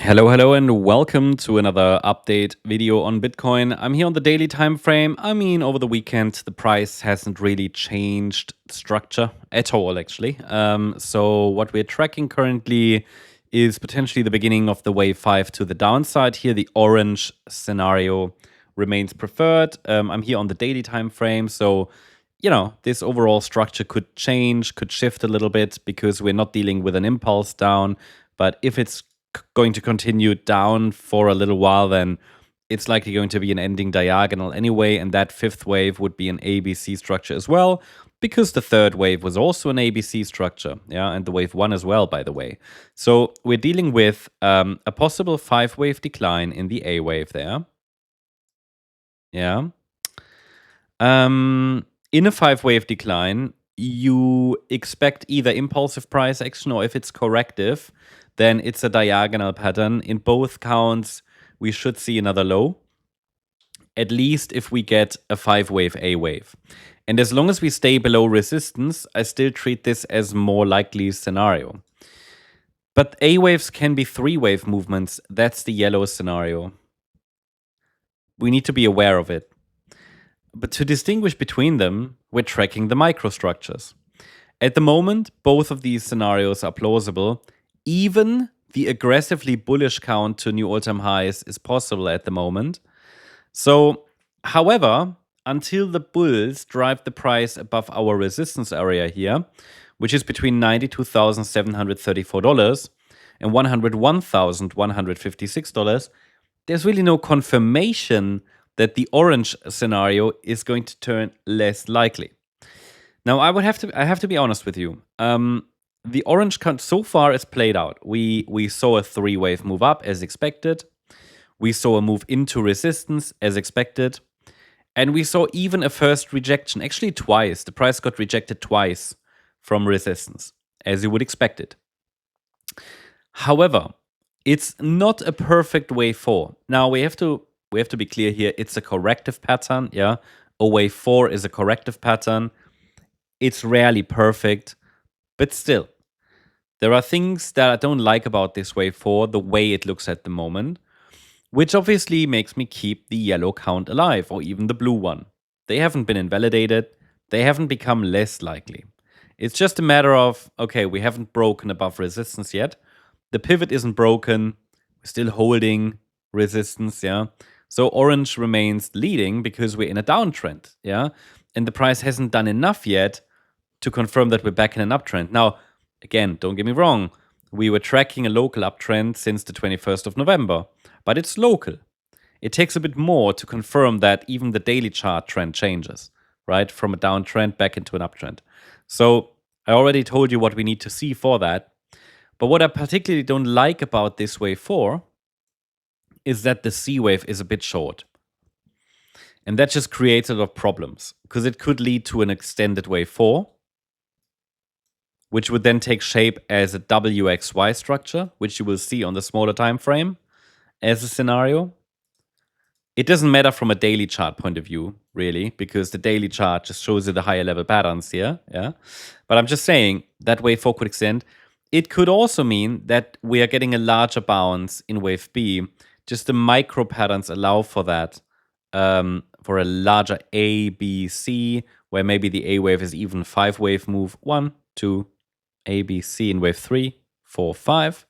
Hello, and welcome to another update video on Bitcoin. I'm here on the daily time frame. I mean, over the weekend, the price hasn't really changed structure at all, actually. So what we're tracking currently is potentially the beginning of the wave 5 to the downside. Here, the orange scenario remains preferred. I'm here on the daily time frame, so this overall structure could change, could shift a little bit because we're not dealing with an impulse down. But if it's going to continue down for a little while, then it's likely going to be an ending diagonal anyway, and that fifth wave would be an ABC structure as well, because the third wave was also an ABC structure, yeah, and the wave 1 as well, by the way. So we're dealing with a possible 5-wave decline in the A wave there. Yeah. In a 5-wave decline, you expect either impulsive price action, or if it's corrective, then it's a diagonal pattern. In both counts, we should see another low, at least if we get a 5-wave A wave. And as long as we stay below resistance, I still treat this as more likely scenario. But A waves can be 3-wave movements. That's the yellow scenario. We need to be aware of it. But to distinguish between them, we're tracking the microstructures. At the moment, both of these scenarios are plausible. Even the aggressively bullish count to new all-time highs is possible at the moment. So, however, until the bulls drive the price above our resistance area here, which is between $92,734 and $101,156, there's really no confirmation that the orange scenario is going to turn less likely. Now, I have to be honest with you. The orange count so far is played out. We saw a 3-wave move up as expected. We saw a move into resistance as expected. And we saw even a first rejection, actually twice. The price got rejected twice from resistance, as you would expect it. However, it's not a perfect wave 4. Now, we have to be clear here. It's a corrective pattern, yeah? A wave 4 is a corrective pattern. It's rarely perfect, but still, there are things that I don't like about this wave 4, the way it looks at the moment, which obviously makes me keep the yellow count alive, or even the blue one. They haven't been invalidated. They haven't become less likely. It's just a matter of, okay, we haven't broken above resistance yet. The pivot isn't broken. We're still holding resistance, yeah? So orange remains leading because we're in a downtrend, yeah? And the price hasn't done enough yet to confirm that we're back in an uptrend. Now, again, don't get me wrong. We were tracking a local uptrend since the 21st of November, but it's local. It takes a bit more to confirm that even the daily chart trend changes, right? From a downtrend back into an uptrend. So I already told you what we need to see for that. But what I particularly don't like about this wave 4 is that the C wave is a bit short. And that just creates a lot of problems because it could lead to an extended wave 4, which would then take shape as a WXY structure, which you will see on the smaller time frame as a scenario. It doesn't matter from a daily chart point of view, really, because the daily chart just shows you the higher level patterns here, yeah? But I'm just saying that wave 4 could extend. It could also mean that we are getting a larger bounce in wave B. Just the micro patterns allow for that, for a larger A, B, C, where maybe the A wave is even 5-wave move. 1, 2, A, B, C in wave 3, 4, 5.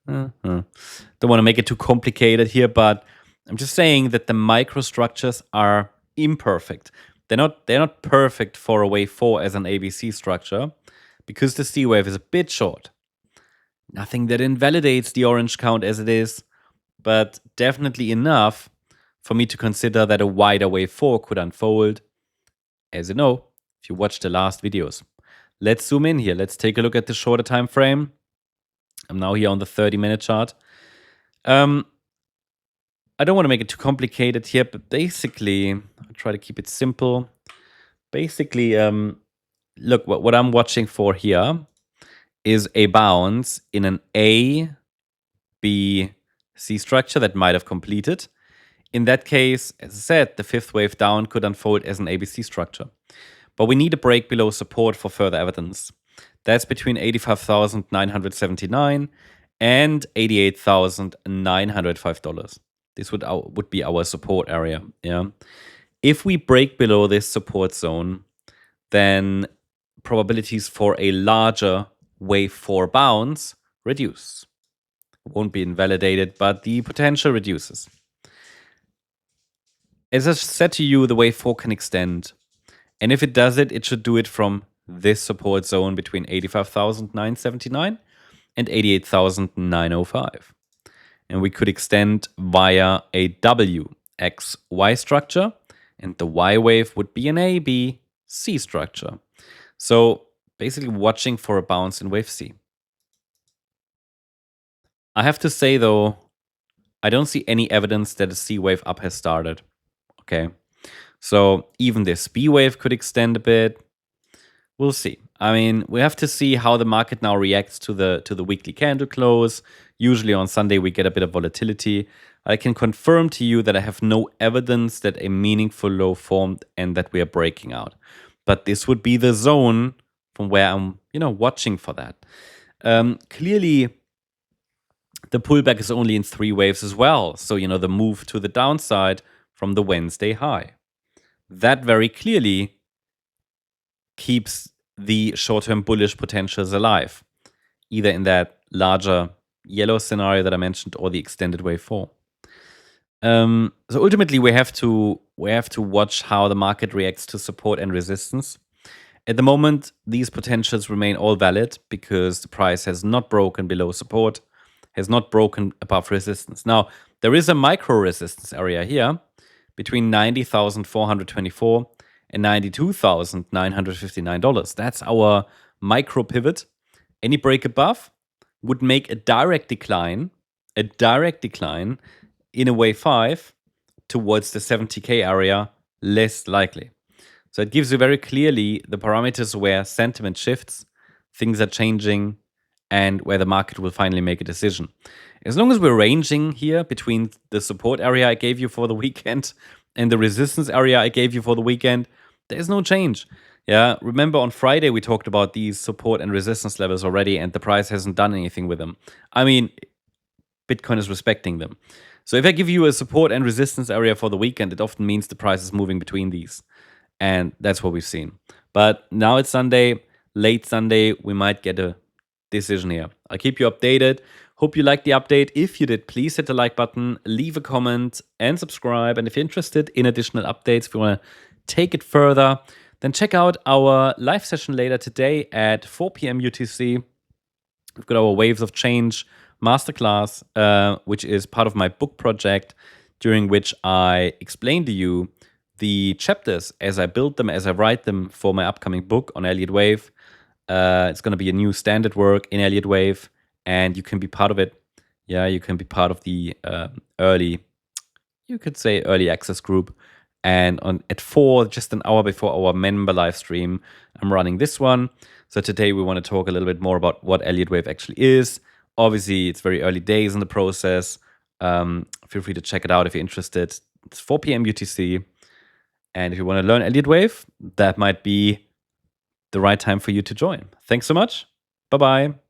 Don't want to make it too complicated here, but I'm just saying that the microstructures are imperfect. They're not perfect for a wave 4 as an ABC structure because the C wave is a bit short. Nothing that invalidates the orange count as it is, but definitely enough for me to consider that a wider wave 4 could unfold, as you know, if you watched the last videos. Let's zoom in here. Let's take a look at the shorter time frame. I'm now here on the 30-minute chart. I don't want to make it too complicated here, but basically, I'll try to keep it simple. Basically, look, what I'm watching for here is a bounce in an A, B, C structure that might have completed. In that case, as I said, the 5th wave down could unfold as an ABC structure. But we need a break below support for further evidence. That's between 85,979 and $88,905. This would be our support area. Yeah. If we break below this support zone, then probabilities for a larger wave 4 bounce reduce. Won't be invalidated, but the potential reduces. As I said to you, the wave 4 can extend. And if it does it, it should do it from this support zone between 85,979 and 88,905. And we could extend via a WXY structure, and the Y wave would be an ABC structure. So basically watching for a bounce in wave C. I have to say though, I don't see any evidence that a C wave up has started. Okay. So even this B wave could extend a bit. We'll see. I mean, we have to see how the market now reacts to the weekly candle close. Usually on Sunday we get a bit of volatility. I can confirm to you that I have no evidence that a meaningful low formed and that we are breaking out. But this would be the zone from where I'm, watching for that. Clearly, the pullback is only in 3 waves as well. So, the move to the downside from the Wednesday high. That very clearly keeps the short-term bullish potentials alive, either in that larger yellow scenario that I mentioned or the extended wave 4. So ultimately, we have to watch how the market reacts to support and resistance. At the moment, these potentials remain all valid because the price has not broken below support, has not broken above resistance. Now, there is a micro resistance area here between 90,424 and $92,959. That's our micro pivot. Any break above would make a direct decline in a wave 5 towards the 70K area less likely. So it gives you very clearly the parameters where sentiment shifts, things are changing, and where the market will finally make a decision. As long as we're ranging here between the support area I gave you for the weekend and the resistance area I gave you for the weekend, there's no change. Yeah, remember on Friday we talked about these support and resistance levels already, and the price hasn't done anything with them. I mean, Bitcoin is respecting them. So if I give you a support and resistance area for the weekend, it often means the price is moving between these. And that's what we've seen. But now it's Sunday, late Sunday, we might get a decision here. I'll keep you updated. Hope you liked the update. If you did, please hit the like button, leave a comment, and subscribe. And if you're interested in additional updates, if you want to take it further, then check out our live session later today at 4 p.m. UTC. We've got our Waves of Change masterclass, which is part of my book project, during which I explain to you the chapters as I build them, as I write them for my upcoming book on Elliott Wave. It's going to be a new standard work in Elliott Wave, and you can be part of it. Yeah, you can be part of the early access group. And at 4, just an hour before our member live stream, I'm running this one. So today we want to talk a little bit more about what Elliott Wave actually is. Obviously, it's very early days in the process. Feel free to check it out if you're interested. It's 4 p.m. UTC. And if you want to learn Elliott Wave, that might be the right time for you to join. Thanks so much. Bye-bye.